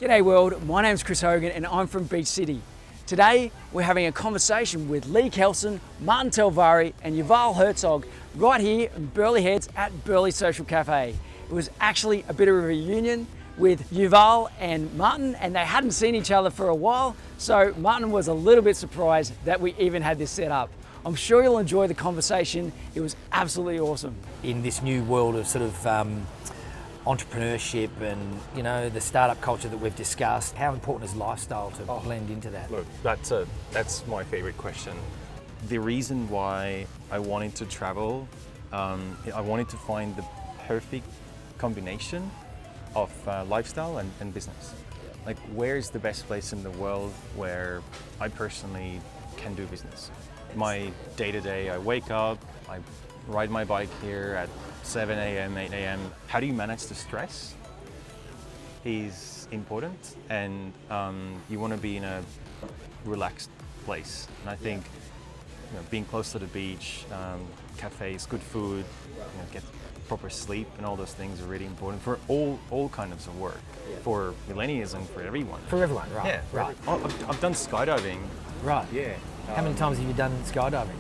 G'day world, my name's Chris Hogan and I'm from BeachCity. Today we're having a conversation with Leigh Kelson, Martin Talvari and Yuval Hertzog right here in Burleigh Heads at Burleigh Social Cafe. It was actually a bit of a reunion with Yuval and Martin, and they hadn't seen each other for a while, so Martin was a little bit surprised that we even had this set up. I'm sure you'll enjoy the conversation. It was absolutely awesome. In this new world of sort of entrepreneurship and the startup culture that we've discussed, how important is lifestyle to blend into that? Look, that's my favorite question. The reason why I wanted to travel, I wanted to find the perfect combination of lifestyle and business. Like, where is the best place in the world where I personally can do business? My day-to-day, I wake up, I ride my bike here at 7 a.m., 8 a.m. How do you manage the stress is important, and you want to be in a relaxed place. And I think being close to the beach, cafes, good food, get proper sleep and all those things are really important for all kinds of work, for millennials and for everyone. For everyone, right? Yeah, right. I've done skydiving. Right. Yeah. How many times have you done skydiving?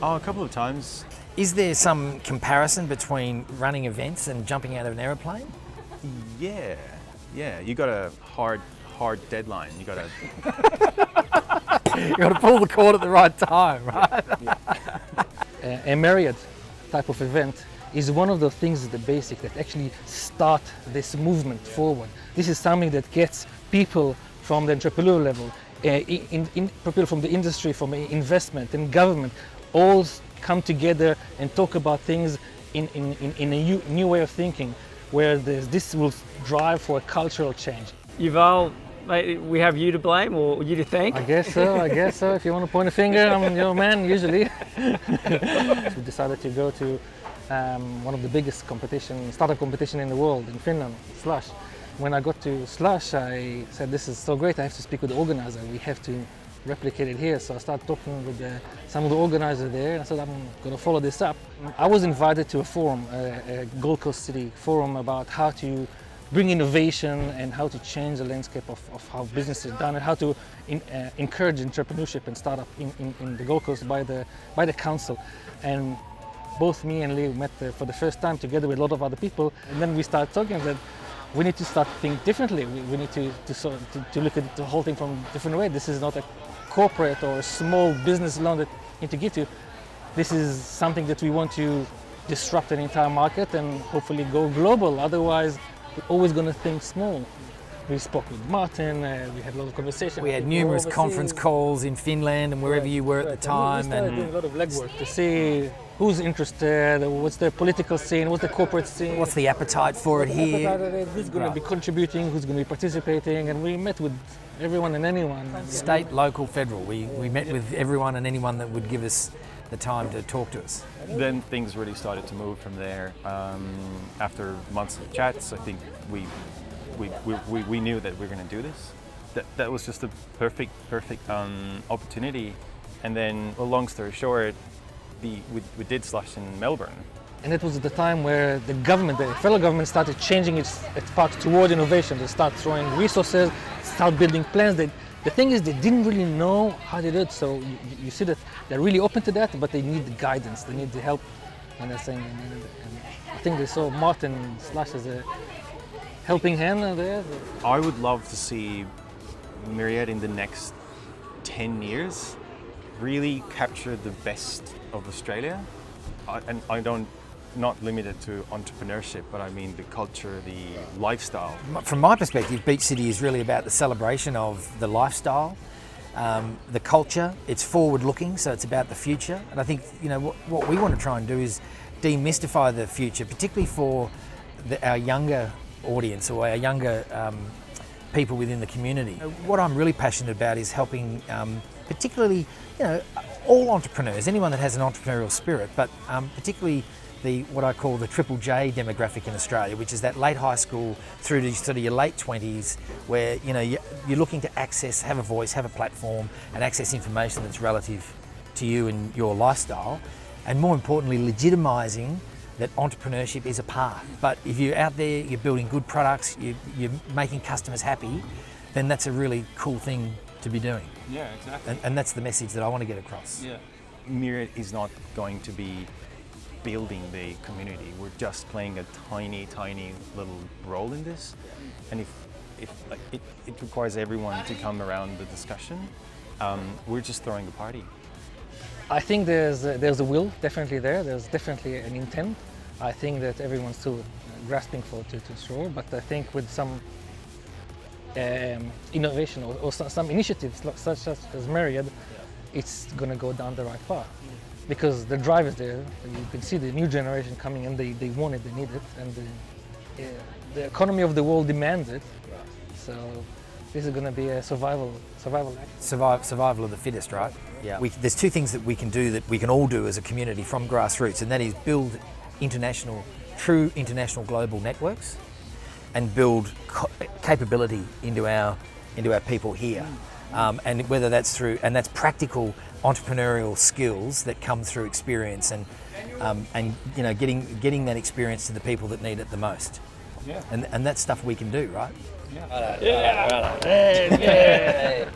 Oh, a couple of times. Is there some comparison between running events and jumping out of an aeroplane? Yeah. You got a hard deadline. You got to. You got to pull the cord at the right time, right? A Marriott type of event is one of the things, the basic, that actually start this movement forward. This is something that gets people from the entrepreneurial level, people from the industry, from investment and government, all come together and talk about things in a new way of thinking, where this will drive for a cultural change. Yuval, mate, we have you to blame or you to thank? I guess so. If you want to point a finger, I'm your man usually. We decided to go to one of the biggest startup competition in the world in Finland, Slush. When I got to Slush, I said, this is so great, I have to speak with the organizer. We have to replicate it here. So I started talking with some of the organizers there, and I said, I'm going to follow this up. I was invited to a forum, a Gold Coast City forum, about how to bring innovation and how to change the landscape of how business is done, and how to encourage entrepreneurship and startup in the Gold Coast by the council. And both me and Leigh met for the first time together with a lot of other people, and then we started talking that we need to start to think differently. We need to look at the whole thing from a different way. This is not a corporate or a small business loan that you need to get to. This is something that we want to disrupt an entire market and hopefully go global. Otherwise, we're always going to think small. We spoke with Martin, we had a lot of conversation. We had numerous conference calls in Finland and wherever you were at the time. We started doing a lot of legwork to see who's interested, what's the political scene, what's the corporate scene. What's the appetite for it here? Who's going to be contributing, who's going to be participating, and we met with everyone and anyone. State, local, federal. We met with everyone and anyone that would give us the time to talk to us. Then things really started to move from there. After months of chats, I think we knew that we were going to do this. That was just a perfect opportunity. And then, well, long story short, we did Slush in Melbourne. And it was at the time where the federal government started changing its path toward innovation. They start throwing resources, start building plans. The thing is, they didn't really know how to do it. So you see that they're really open to that, but they need the guidance, they need the help. And they're saying, and I think they saw Martin Slush as a helping hand there. I would love to see Marriott in the next 10 years really capture the best of Australia. And I don't, not limited to entrepreneurship, but I mean the culture, the lifestyle. From my perspective, BeachCity is really about the celebration of the lifestyle, the culture. It's forward-looking, so it's about the future. And I think what we want to try and do is demystify the future, particularly for our younger audience or our younger people within the community. What I'm really passionate about is helping, particularly, all entrepreneurs, anyone that has an entrepreneurial spirit, but particularly what I call the Triple J demographic in Australia, which is that late high school through to sort of your late 20s, where you're looking to access, have a voice, have a platform, and access information that's relative to you and your lifestyle, and more importantly, legitimising that entrepreneurship is a path. But if you're out there, you're building good products, you're making customers happy, then that's a really cool thing to be doing. Yeah, exactly. And that's the message that I want to get across. Yeah. Myriad is not going to be building the community. We're just playing a tiny, tiny little role in this. And if like, it requires everyone to come around the discussion, we're just throwing a party. I think there's a will definitely there. There's definitely an intent. I think that everyone's still grasping for to shore, but I think with some innovation or some initiatives such as Myriad, it's going to go down the right path. Because the drive is there. You can see the new generation coming in. They want it, they need it, and the economy of the world demands it. So this is going to be a survival act. Survival of the fittest, right? Yeah. There's two things that we can do, that we can all do as a community from grassroots, and that is build true international global networks, and build capability into our people here. And whether that's that's practical entrepreneurial skills that come through experience, and getting that experience to the people that need it the most. Yeah. And that's stuff we can do, right? Yeah. Yeah.